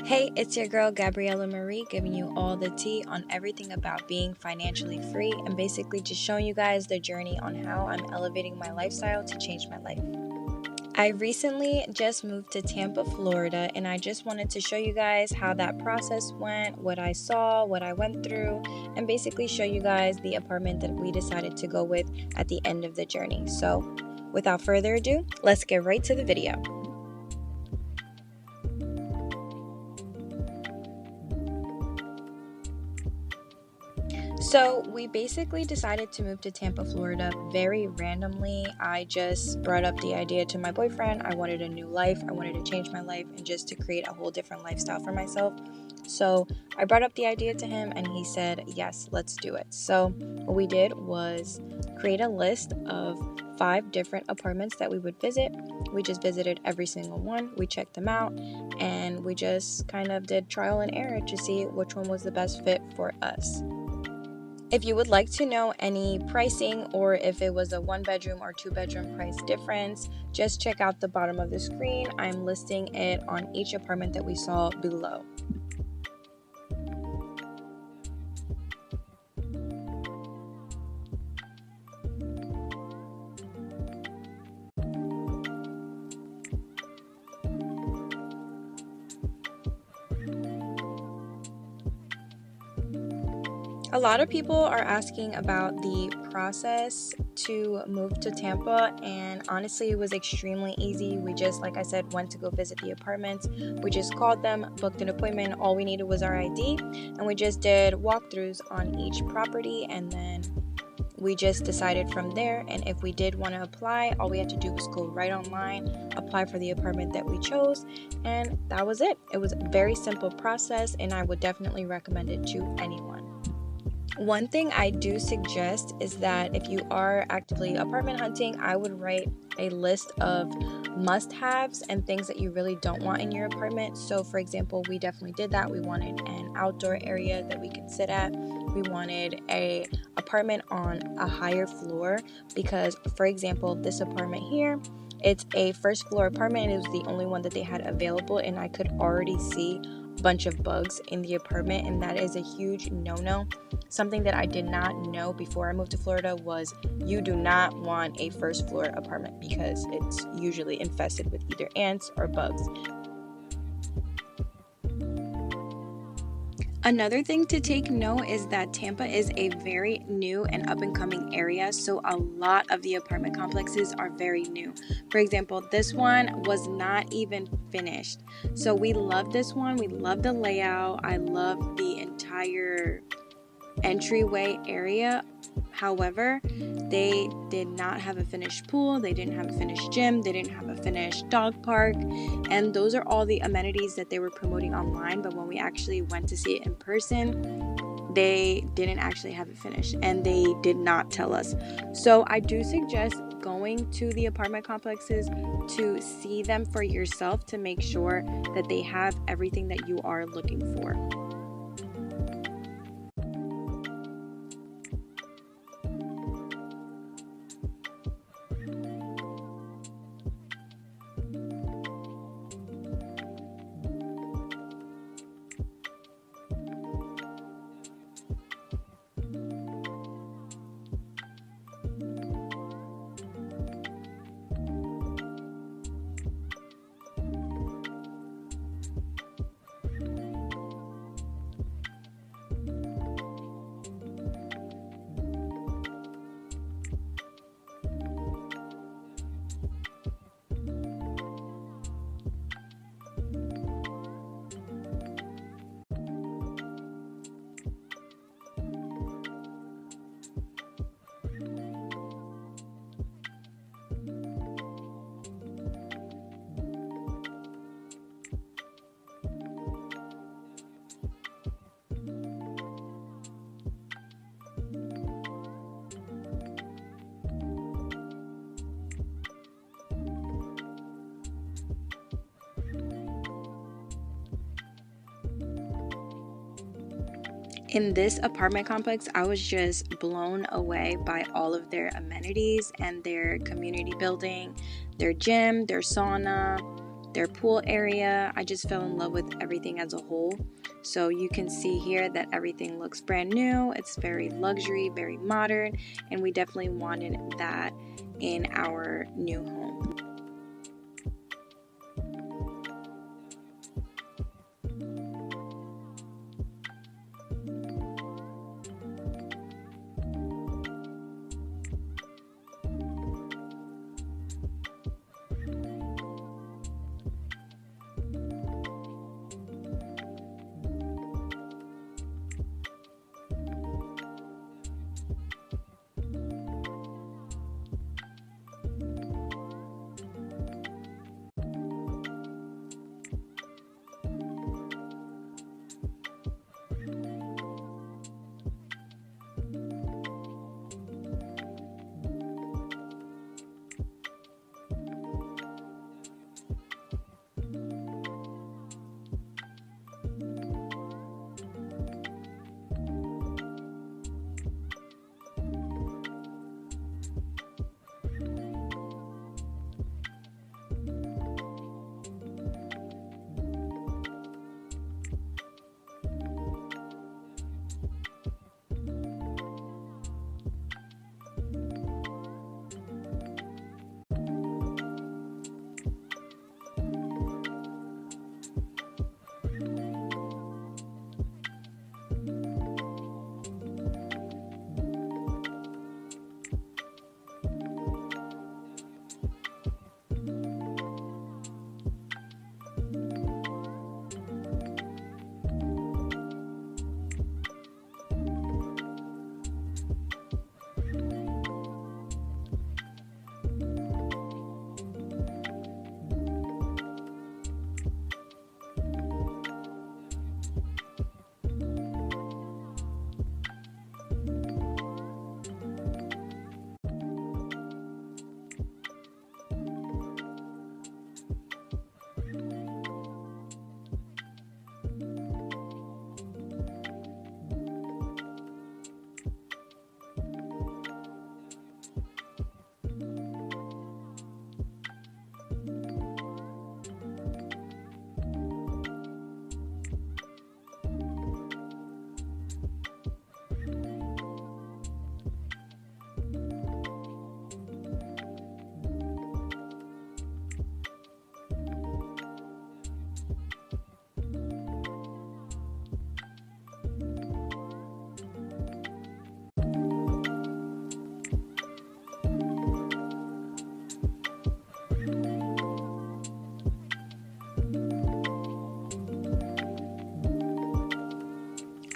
Hey, it's your girl Gabriella Marie giving you all the tea on everything about being financially free and basically just showing you guys the journey on how I'm elevating my lifestyle to change my life. I recently just moved to Tampa, Florida, and I just wanted to show you guys how that process went, what I saw, what I went through, and basically show you guys the apartment that we decided to go with at the end of the journey. So, without further ado, let's get right to the video. So we basically decided to move to Tampa, Florida very randomly. I just brought up the idea to my boyfriend. I wanted a new life. I wanted to change my life and just to create a whole different lifestyle for myself. So I brought up the idea to him and he said, yes, let's do it. So what we did was create a list of 5 different apartments that we would visit. We just visited every single one. We checked them out and we just kind of did trial and error to see which one was the best fit for us. If you would like to know any pricing or if it was a 1-bedroom or 2-bedroom price difference, just check out the bottom of the screen. I'm listing it on each apartment that we saw below. A lot of people are asking about the process to move to Tampa, and honestly, it was extremely easy. We just, like I said, went to go visit the apartments. We just called them, booked an appointment. All we needed was our ID, and we just did walkthroughs on each property, and then we just decided from there. And if we did want to apply, all we had to do was go right online, apply for the apartment that we chose, and that was it. It was a very simple process, and I would definitely recommend it to anyone. One thing I do suggest is that if you are actively apartment hunting, I would write a list of must-haves and things that you really don't want in your apartment. So for example, we definitely did that. We wanted an outdoor area that we could sit at. We wanted an apartment on a higher floor because, for example, this apartment here, it's a first floor apartment and it was the only one that they had available, and I could already see bunch of bugs in the apartment, and that is a huge no-no. Something that I did not know before I moved to Florida was you do not want a first floor apartment because it's usually infested with either ants or bugs. Another thing to take note is that Tampa is a very new and up-and-coming area, so a lot of the apartment complexes are very new. For example, this one was not even finished. So we love this one. We love the layout. I love the entire entryway area. However, they did not have a finished pool, they didn't have a finished gym, they didn't have a finished dog park, and those are all the amenities that they were promoting online, but when we actually went to see it in person, they didn't actually have it finished, and they did not tell us. So I do suggest going to the apartment complexes to see them for yourself to make sure that they have everything that you are looking for. In this apartment complex, I was just blown away by all of their amenities and their community building, their gym, their sauna, their pool area. I just fell in love with everything as a whole. So you can see here that everything looks brand new. It's very luxury, very modern, and we definitely wanted that in our new home.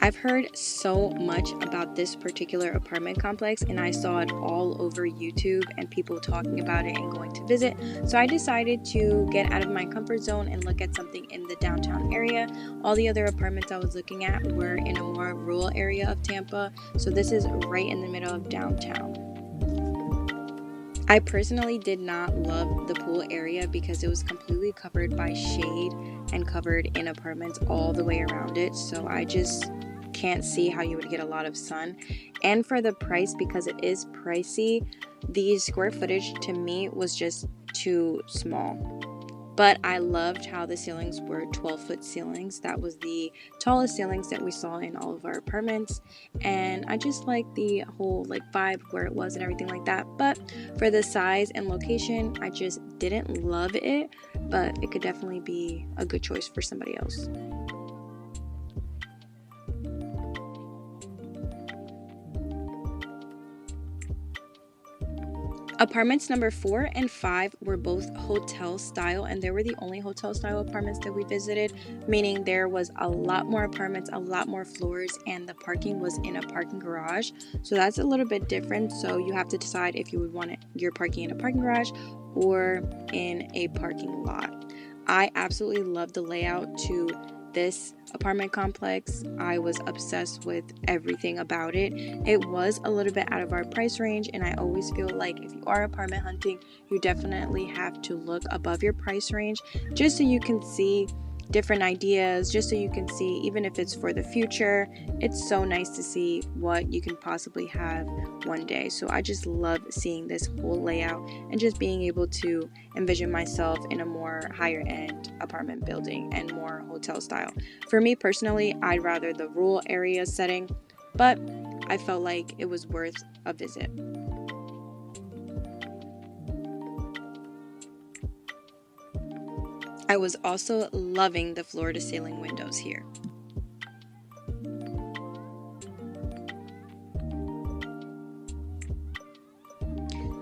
I've heard so much about this particular apartment complex, and I saw it all over YouTube and people talking about it and going to visit. So I decided to get out of my comfort zone and look at something in the downtown area. All the other apartments I was looking at were in a more rural area of Tampa. So this is right in the middle of downtown. I personally did not love the pool area because it was completely covered by shade and covered in apartments all the way around it. So I just can't see how you would get a lot of sun. And for the price, because it is pricey, the square footage to me was just too small. But I loved how the ceilings were 12-foot ceilings. That was the tallest ceilings that we saw in all of our apartments. And I just liked the whole vibe where it was and everything like that. But for the size and location, I just didn't love it. But it could definitely be a good choice for somebody else. Apartments number 4 and 5 were both hotel style, and they were the only hotel style apartments that we visited, meaning there was a lot more apartments, a lot more floors, and the parking was in a parking garage. So that's a little bit different. So you have to decide if you would want your parking in a parking garage or in a parking lot. I absolutely love the layout to this apartment complex. I was obsessed with everything about it. It was a little bit out of our price range, and I always feel like if you are apartment hunting, you definitely have to look above your price range just so you can see different ideas, just so you can see, even if it's for the future, it's so nice to see what you can possibly have one day. So I just love seeing this whole layout and just being able to envision myself in a more higher end apartment building and more hotel style. For me personally, I'd rather the rural area setting, but I felt like it was worth a visit. I was also loving the floor to ceiling windows here.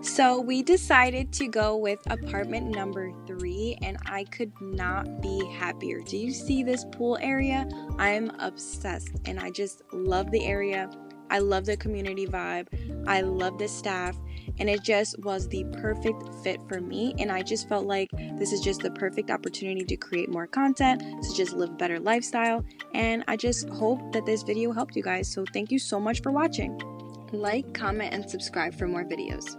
So we decided to go with apartment number 3, and I could not be happier. Do you see this pool area? I'm obsessed, and I just love the area. I love the community vibe. I love the staff, and it just was the perfect fit for me. And I just felt like this is just the perfect opportunity to create more content, to just live a better lifestyle. And I just hope that this video helped you guys. So thank you so much for watching. Like, comment, and subscribe for more videos.